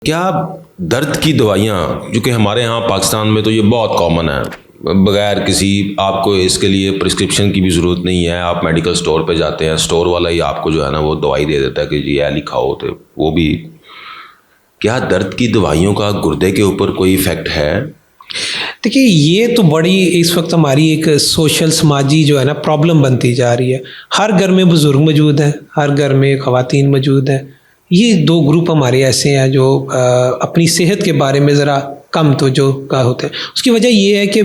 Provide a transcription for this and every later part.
क्या दर्द की दवाइयाँ, जो कि हमारे यहाँ पाकिस्तान में तो ये बहुत कॉमन है, बगैर किसी आपको इसके लिए प्रिस्क्रिप्शन की भी ज़रूरत नहीं है, आप मेडिकल स्टोर पे जाते हैं, स्टोर वाला ही आपको जो है ना वो दवाई दे देता है कि जी ये खाओ, तो वो भी। क्या दर्द की दवाइयों का गुर्दे के ऊपर कोई इफ़ेक्ट है? देखिए, ये तो बड़ी इस वक्त हमारी एक सोशल समाजी जो है ना प्रॉब्लम बनती जा रही है। हर घर में बुज़ुर्ग मौजूद हैं, हर घर में ख़वातीन मौजूद हैं। ये दो ग्रुप हमारे ऐसे हैं जो अपनी सेहत के बारे में ज़रा कम तवज्जो का होते हैं। उसकी वजह ये है कि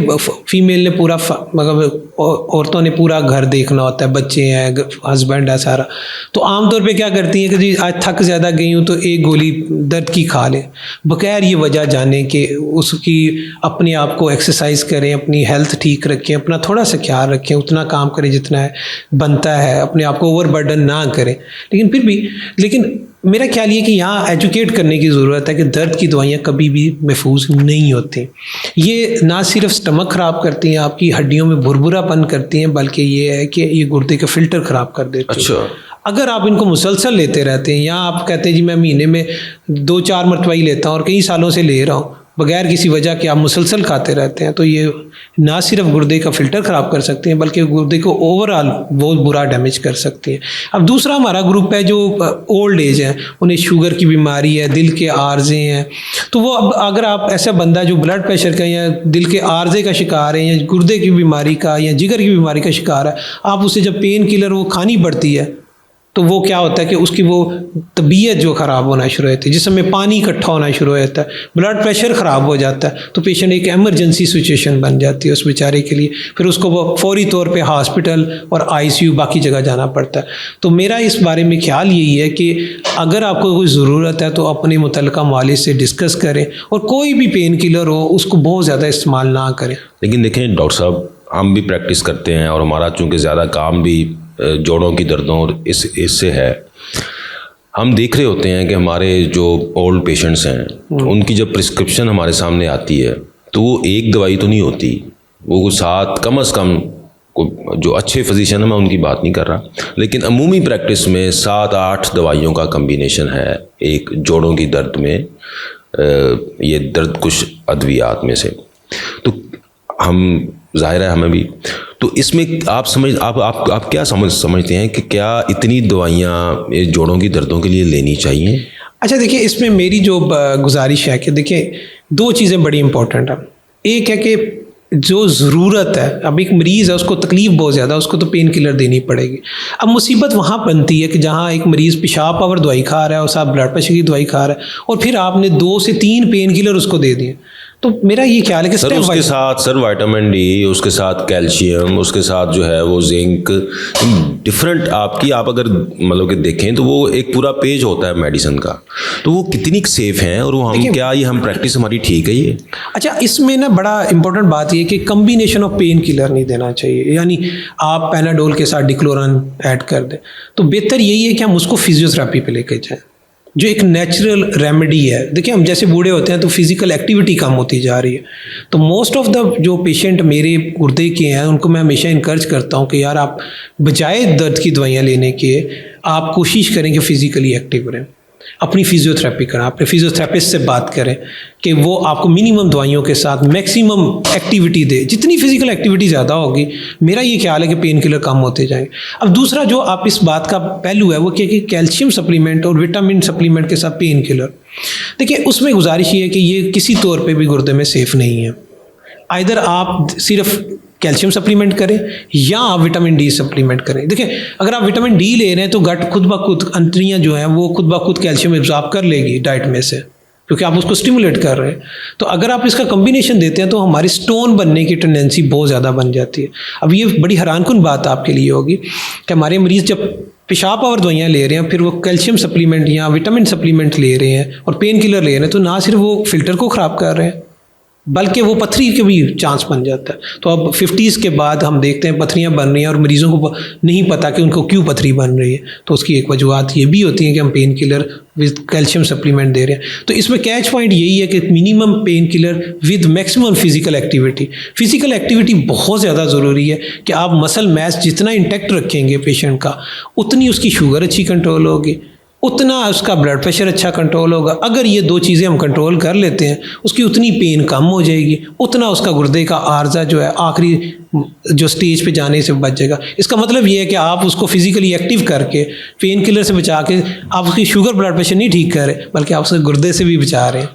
फ़ीमेल ने पूरा मतलब औरतों ने पूरा घर देखना होता है, बच्चे हैं, हस्बैंड है सारा। तो आमतौर पे क्या करती हैं कि जी आज थक ज़्यादा गई हूँ तो एक गोली दर्द की खा लें, बगैर ये वजह जाने कि उसकी अपने आप को एक्सरसाइज करें, अपनी हेल्थ ठीक रखें, अपना थोड़ा सा ख्याल रखें, उतना काम करें जितना है बनता है, अपने आप को ओवरबर्डन ना करें। लेकिन फिर भी मेरा ख्याल ये कि यहाँ एजुकेट करने की ज़रूरत है कि दर्द की दवाइयाँ कभी भी महफूज नहीं होती। ये ना सिर्फ स्टमक ख़राब करती हैं, आपकी हड्डियों में भुरभुरापन करती हैं, बल्कि ये है कि ये गुर्दे के फ़िल्टर ख़राब कर देती हैं। अच्छा। अगर आप इनको मुसलसल लेते रहते हैं, या आप कहते हैं जी मैं महीने में 2-4 मरतबा ही लेता हूँ और कई सालों से ले रहा हूँ, बगैर किसी वजह के आप मुसलसल खाते रहते हैं, तो ये ना सिर्फ गुर्दे का फ़िल्टर ख़राब कर सकते हैं बल्कि गुर्दे को ओवरऑल बहुत बुरा डैमेज कर सकती हैं। अब दूसरा हमारा ग्रुप है जो ओल्ड एज है, उन्हें शुगर की बीमारी है, दिल के आर्जे हैं। तो वो अब अगर आप ऐसा बंदा जो ब्लड प्रेशर का या दिल के आर्जे का शिकार है या गुर्दे की बीमारी का या जिगर की बीमारी का शिकार है, आप उसे जब पेन किलर वो खानी पड़ती है तो वो क्या होता है कि उसकी वो तबीयत जो ख़राब होना शुरू होती है, जिसमें पानी इकट्ठा होना शुरू हो जाता है, ब्लड प्रेशर ख़राब हो जाता है, तो पेशेंट एक एमरजेंसी सिचुएशन बन जाती है उस बेचारे के लिए। फिर उसको वो फौरी तौर पे हॉस्पिटल और आईसीयू बाकी जगह जाना पड़ता है। तो मेरा इस बारे में ख्याल यही है कि अगर आपको कोई ज़रूरत है तो अपने मुतल्लिका मालिज से डिस्कस करें, और कोई भी पेन किलर हो उसको बहुत ज़्यादा इस्तेमाल ना करें। लेकिन देखें डॉक्टर साहब, हम भी प्रैक्टिस करते हैं और हमारा चूँकि ज़्यादा काम भी जोड़ों की दर्दों और इससे है, हम देख रहे होते हैं कि हमारे जो ओल्ड पेशेंट्स हैं उनकी जब प्रिस्क्रिप्शन हमारे सामने आती है तो वो एक दवाई तो नहीं होती, वो साथ कम से कम जो अच्छे फिजिशियन है, मैं उनकी बात नहीं कर रहा, लेकिन अमूमी प्रैक्टिस में 7-8 दवाइयों का कम्बिनेशन है एक जोड़ों की दर्द में, ये दर्द कुछ अद्वियात में से। तो हम ज़ाहिर है हमें भी तो इसमें आप क्या समझते हैं कि क्या इतनी दवाइयाँ जोड़ों की दर्दों के लिए लेनी चाहिए? अच्छा, देखिए, इसमें मेरी जो गुजारिश है कि देखिए 2 चीज़ें बड़ी इंपॉर्टेंट है। एक है कि जो ज़रूरत है, अब एक मरीज़ है उसको तकलीफ़ बहुत ज़्यादा है, उसको तो पेन किलर देनी पड़ेगी। अब मुसीबत वहाँ बनती है कि जहाँ एक मरीज़ पेशाब पावर दवाई खा रहा है और साथ ब्लड प्रेशर की दवाई खा रहा है और फिर आपने 2 से 3 पेन किलर उसको दे दिए। तो मेरा ये ख्याल है कि सर उसके साथ सर विटामिन डी, उसके साथ कैल्शियम, उसके साथ जो है वो जिंक, डिफरेंट आपकी आप अगर मतलब कि देखें तो वो एक पूरा पेज होता है मेडिसिन का, तो वो कितनी सेफ हैं और वो हम क्या ये हम प्रैक्टिस हमारी ठीक है ये? अच्छा, इसमें ना बड़ा इंपॉर्टेंट बात ये कि कम्बिनेशन ऑफ पेन किलर नहीं देना चाहिए, यानी आप पैनाडोल के साथ डिक्लोरन ऐड कर दें। तो बेहतर यही है कि हम उसको फिजियोथेरेपी पे लेके जाएं, जो एक नेचुरल रेमेडी है। देखिए, हम जैसे बूढ़े होते हैं तो फिजिकल एक्टिविटी कम होती जा रही है, तो मोस्ट ऑफ द जो पेशेंट मेरे गुर्दे के हैं उनको मैं हमेशा इनकरेज करता हूं कि यार आप बजाय दर्द की दवाइयां लेने के आप कोशिश करें कि फिजिकली एक्टिव रहें, अपनी फिजियोथेरेपी करें, अपने फिजियोथेरेपिस्ट से बात करें कि वो आपको मिनिमम दवाइयों के साथ मैक्सिमम एक्टिविटी दे। जितनी फिजिकल एक्टिविटी ज़्यादा होगी, मेरा ये ख्याल है कि पेन किलर कम होते जाएंगे। अब दूसरा जो आप इस बात का पहलू है वो क्या कि कैल्शियम सप्लीमेंट और विटामिन सप्लीमेंट के साथ पेन किलर, देखिए उसमें गुजारिश ये है कि ये किसी तौर पर भी गुर्दे में सेफ़ नहीं है। आइदर आप सिर्फ कैल्शियम सप्लीमेंट करें या आप विटामिन डी सप्लीमेंट करें। देखिए, अगर आप विटामिन डी ले रहे हैं तो गट खुद ब खुद अंतड़ियाँ जो हैं वो खुद ब खुद कैल्शियम एब्जॉर्ब कर लेगी डाइट में से, क्योंकि आप उसको स्टिमुलेट कर रहे हैं। तो अगर आप इसका कम्बिनेशन देते हैं तो हमारी स्टोन बनने की टेंडेंसी बहुत ज़्यादा बन जाती है। अब ये बड़ी हैरानकुन बात आपके लिए होगी कि हमारे मरीज़ जब पेशाब पावर दवाइयाँ ले रहे हैं, फिर वो कैल्शियम सप्लीमेंट या विटामिन सप्लीमेंट ले रहे हैं और पेन किलर ले रहे हैं, तो ना सिर्फ वो फिल्टर को ख़राब कर रहे हैं बल्कि वो पथरी के भी चांस बन जाता है। तो अब 50s के बाद हम देखते हैं पथरियां बन रही हैं और मरीज़ों को नहीं पता कि उनको क्यों पथरी बन रही है। तो उसकी एक वजूहत ये भी होती है कि हम pain killer with calcium supplement दे रहे हैं। तो इसमें कैच पॉइंट यही है कि minimum pain killer with maximum physical activity. Physical activity बहुत ज़्यादा ज़रूरी है कि आप मसल मैस जितना इंटैक्ट रखेंगे पेशेंट का, उतनी उसकी शुगर अच्छी कंट्रोल होगी, उतना उसका ब्लड प्रेशर अच्छा कंट्रोल होगा। अगर ये 2 चीज़ें हम कंट्रोल कर लेते हैं, उसकी उतनी पेन कम हो जाएगी, उतना उसका गुर्दे का आर्जा जो है आखिरी जो स्टेज पे जाने से बच जाएगा। इसका मतलब ये है कि आप उसको फिजिकली एक्टिव करके पेन किलर से बचा के आप उसकी शुगर ब्लड प्रेशर नहीं ठीक कर रहे, बल्कि आप उसके गुर्दे से भी बचा रहे हैं।